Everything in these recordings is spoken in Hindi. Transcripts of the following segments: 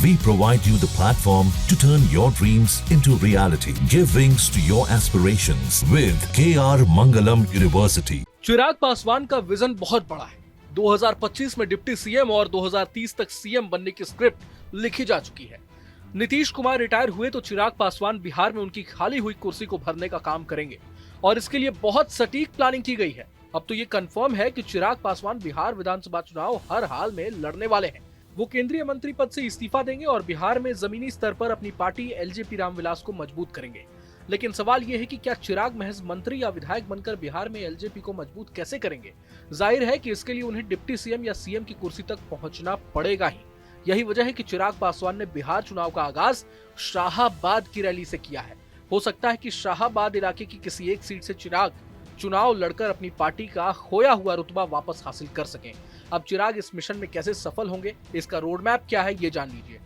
We provide you the platform to turn your dreams into reality. Give wings to your aspirations with KR Mangalam University. Chirag Paswan का विजन बहुत बड़ा है। 2025 में डिप्टी सीएम और 2030 तक सीएम बनने की स्क्रिप्ट लिखी जा चुकी है। नीतीश कुमार रिटायर हुए तो चिराग पासवान बिहार में उनकी खाली हुई कुर्सी को भरने का काम करेंगे और इसके लिए बहुत सटीक प्लानिंग की गई है। अब तो ये कंफर्म है कि चिराग पासवान बिहार विधानसभा चुनाव हर हाल में लड़ने वाले हैं। वो केंद्रीय मंत्री पद से इस्तीफा देंगे और बिहार में जमीनी स्तर पर अपनी पार्टी एलजेपी रामविलास को मजबूत करेंगे। लेकिन सवाल ये है कि क्या चिराग महज मंत्री या विधायक बनकर बिहार में एलजेपी को मजबूत कैसे करेंगे? जाहिर है कि इसके लिए उन्हें डिप्टी सीएम या सीएम की कुर्सी तक पहुंचना पड़ेगा ही। यही वजह है कि चिराग पासवान ने बिहार चुनाव का आगाज शाहाबाद की रैली से किया है। हो सकता है कि शाहाबाद इलाके की किसी एक सीट से चिराग चुनाव लड़कर अपनी पार्टी का खोया हुआ रुतबा वापस हासिल कर सकें। अब चिराग इस मिशन में कैसे सफल होंगे, इसका रोड मैप क्या है, ये जान लीजिए।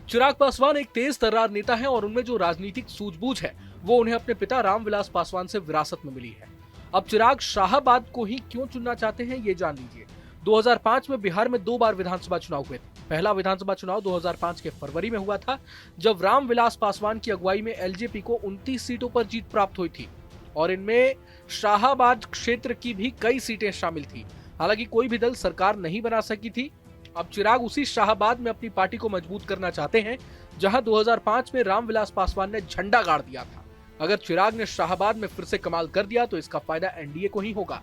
चिराग पासवान एक तेज तर्रार नेता है और उनमें जो राजनीतिक सूझबूझ है वो उन्हें अपने पिता रामविलास पासवान से विरासत में मिली है। अब चिराग शाहाबाद को ही क्यों चुनना चाहते हैं, ये जान लीजिए। 2005 में बिहार में 2 बार विधानसभा चुनाव हुए थे। पहला विधानसभा चुनाव 2005 के फरवरी में हुआ था, जब रामविलास पासवान की अगुवाई में एलजेपी को 29 सीटों पर जीत प्राप्त हुई थी और इनमें शाहाबाद क्षेत्र की भी कई सीटें शामिल थी। हालांकि कोई भी दल सरकार नहीं बना सकी थी। अब चिराग उसी शाहाबाद में अपनी पार्टी को मजबूत करना चाहते हैं, जहां 2005 में रामविलास पासवान ने झंडा गाड़ दिया था। अगर चिराग ने शाहाबाद में फिर से कमाल कर दिया तो इसका फायदा एनडीए को ही होगा।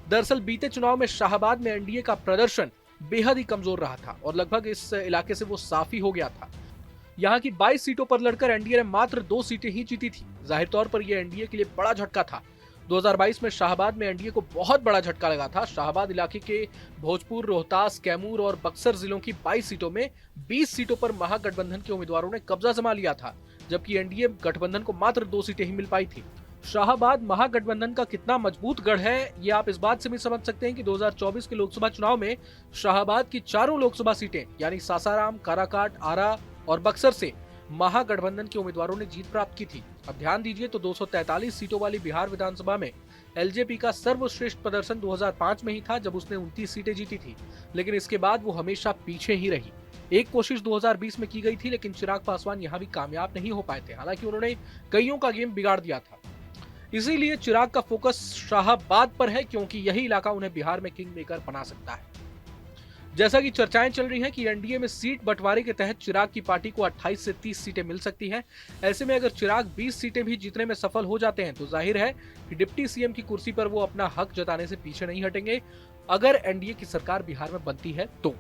दरअसल बीते चुनाव में शाहाबाद में एनडीए का प्रदर्शन बेहद ही कमजोर रहा था और लगभग इस इलाके से वो साफ ही हो गया था। यहाँ की 22 सीटों पर लड़कर एनडीए ने मात्र 2 सीटें ही जीती थी। जाहिर तौर पर यह एनडीए के लिए बड़ा झटका था। 2022 में शाहाबाद में एनडीए को बहुत बड़ा झटका लगा था। शाहाबाद इलाके के भोजपुर, रोहतास, कैमूर और बक्सर जिलों की 22 सीटों में 20 सीटों पर महागठबंधन के उम्मीदवारों ने कब्जा जमा लिया था, जबकि एनडीए गठबंधन को मात्र 2 सीटें ही मिल पाई थी। शाहाबाद महागठबंधन का कितना मजबूत गढ़ है, ये आप इस बात से भी समझ सकते हैं कि 2024 के लोकसभा चुनाव में शाहाबाद की 4 लोकसभा सीटें यानी सासाराम, काराकाट, आरा और बक्सर से महागठबंधन के उम्मीदवारों ने जीत प्राप्त की थी। अब ध्यान दीजिए तो 243 सीटों वाली बिहार विधानसभा में एलजेपी का सर्वश्रेष्ठ प्रदर्शन 2005 में ही था, जब उसने 29 सीटें जीती थी। लेकिन इसके बाद वो हमेशा पीछे ही रही। एक कोशिश 2020 में की गई थी, लेकिन चिराग पासवान यहाँ भी कामयाब नहीं हो पाए थे। हालांकि उन्होंने कईयों का गेम बिगाड़ दिया था। इसीलिए चिराग का फोकस शाहाबाद पर है, क्योंकि यही इलाका उन्हें बिहार में किंग मेकर बना सकता है। जैसा कि चर्चाएं चल रही हैं कि एनडीए में सीट बंटवारे के तहत चिराग की पार्टी को 28 से 30 सीटें मिल सकती हैं। ऐसे में अगर चिराग 20 सीटें भी जीतने में सफल हो जाते हैं तो जाहिर है कि डिप्टी सीएम की कुर्सी पर वो अपना हक जताने से पीछे नहीं हटेंगे, अगर एनडीए की सरकार बिहार में बनती है तो।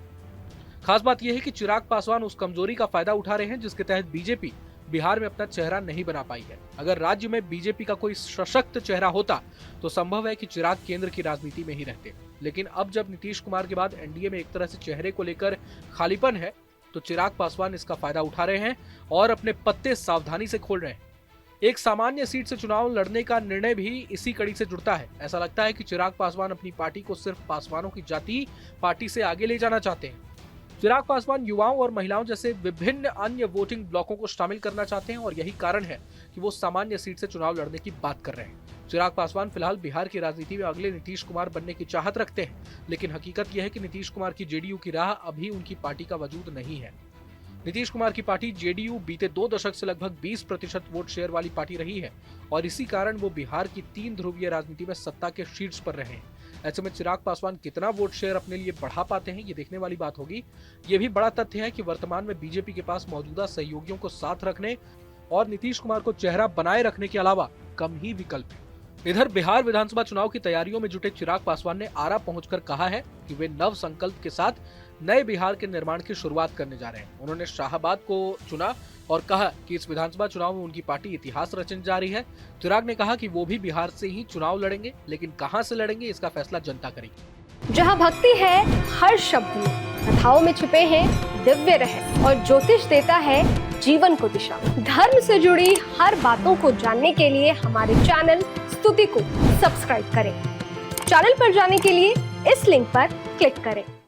खास बात यह है कि चिराग पासवान उस कमजोरी का फायदा उठा रहे हैं जिसके तहत बीजेपी बिहार में अपना चेहरा नहीं बना पाई है। अगर राज्य में बीजेपी का कोई सशक्त चेहरा होता तो संभव है कि चिराग केंद्र की राजनीति में ही रहते। लेकिन अब जब नीतीश कुमार के बाद एनडीए में एक तरह से चेहरे को लेकर खालीपन है, तो चिराग पासवान इसका फायदा उठा रहे हैं और अपने पत्ते सावधानी से खोल रहे हैं। एक सामान्य सीट से चुनाव लड़ने का निर्णय भी इसी कड़ी से जुड़ता है। ऐसा लगता है कि चिराग पासवान अपनी पार्टी को सिर्फ पासवानों की जाति पार्टी से आगे ले जाना चाहते हैं। चिराग पासवान युवाओं और महिलाओं जैसे विभिन्न अन्य वोटिंग ब्लॉकों को शामिल करना चाहते हैं और यही कारण है कि वो सामान्य सीट से चुनाव लड़ने की बात कर रहे हैं। चिराग पासवान फिलहाल बिहार की राजनीति में अगले नीतीश कुमार बनने की चाहत रखते हैं, लेकिन हकीकत यह है कि नीतीश कुमार की जेडीयू की राह अभी उनकी पार्टी का वजूद नहीं है। नीतीश कुमार की पार्टी जेडीयू बीते 2 दशक से लगभग 20% वोट शेयर वाली पार्टी रही है और इसी कारण वो बिहार की 3 ध्रुवीय राजनीति में सत्ता के शीर्ष पर रहे हैं। ऐसे में चिराग पासवान कितना वोट शेयर अपने लिए बढ़ा पाते हैं, ये देखने वाली बात होगी। ये भी बड़ा तथ्य है कि वर्तमान में बीजेपी के पास मौजूदा सहयोगियों को साथ रखने और नीतीश कुमार को चेहरा बनाए रखने के अलावा कम ही विकल्प है। इधर बिहार विधानसभा चुनाव की तैयारियों में जुटे चिराग पासवान ने आरा पहुंचकर कहा है कि वे नव संकल्प के साथ नए बिहार के निर्माण की शुरुआत करने जा रहे हैं। उन्होंने शाहाबाद को चुना और कहा कि इस विधानसभा चुनाव में उनकी पार्टी इतिहास रचने जा रही है। चिराग ने कहा कि वो भी बिहार से ही चुनाव लड़ेंगे, लेकिन कहां से लड़ेंगे इसका फैसला जनता करेगी। जहां भक्ति है हर शब्द में, कथाओं में छुपे हैं दिव्य रहस्य और ज्योतिष देता है जीवन को दिशा। धर्म से जुड़ी हर बातों को जानने के लिए हमारे चैनल स्तुति को सब्सक्राइब करें। चैनल पर जाने के लिए इस लिंक पर क्लिक करें।